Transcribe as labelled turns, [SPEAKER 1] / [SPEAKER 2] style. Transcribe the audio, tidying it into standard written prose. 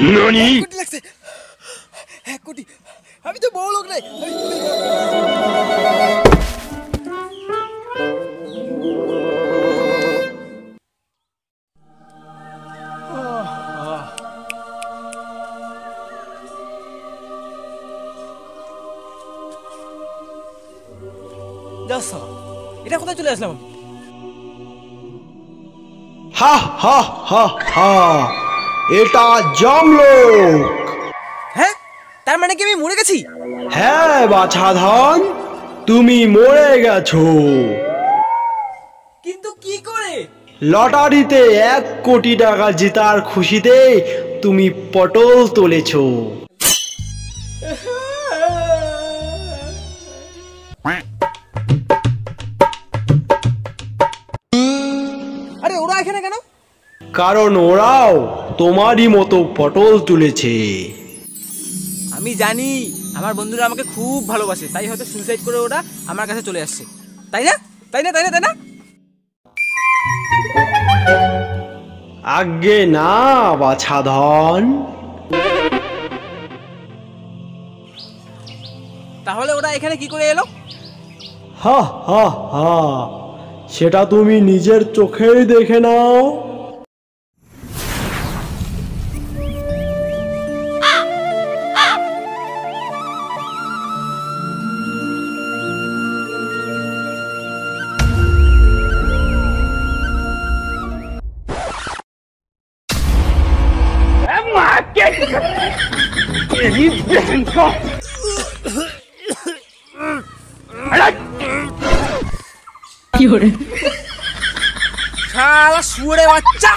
[SPEAKER 1] ননি?
[SPEAKER 2] কোটি লাগছে, 1 কোটি। আমি তো বড় লোক রে। যাস এটা কোথায় চলে আসলাম আমি?
[SPEAKER 3] হা হা হা হা, এটা জামলোক।
[SPEAKER 2] হ্যাঁ, তার মানে কি আমি মরে গেছি?
[SPEAKER 3] হ্যাঁ বাছাধন, তুমি মরে গেছো।
[SPEAKER 2] কিন্তু কি করে?
[SPEAKER 3] লটারিতে 1 কোটি টাকা জেতার খুশিতে তুমি পটল তুলেছো।
[SPEAKER 2] আরে ওরা এখানে কেন?
[SPEAKER 3] কারণ ওরাও তোমারই মতো পটল তুলেছে।
[SPEAKER 2] আমি জানি আমার বন্ধুরা আমাকে খুব ভালোবাসে, তাই হয়তো সুইসাইড করে ওরা আমার কাছে চলে আসছে, তাই না? তাই না? তাই না? তাই না?
[SPEAKER 3] আজ্ঞে না বাছাধন।
[SPEAKER 2] তাহলে ওরা এখানে কি করে এলো?
[SPEAKER 3] হা হা হা, সেটা তুমি নিজের চোখেই দেখে নাও।
[SPEAKER 2] শালা শুয়োরের বাচ্চা!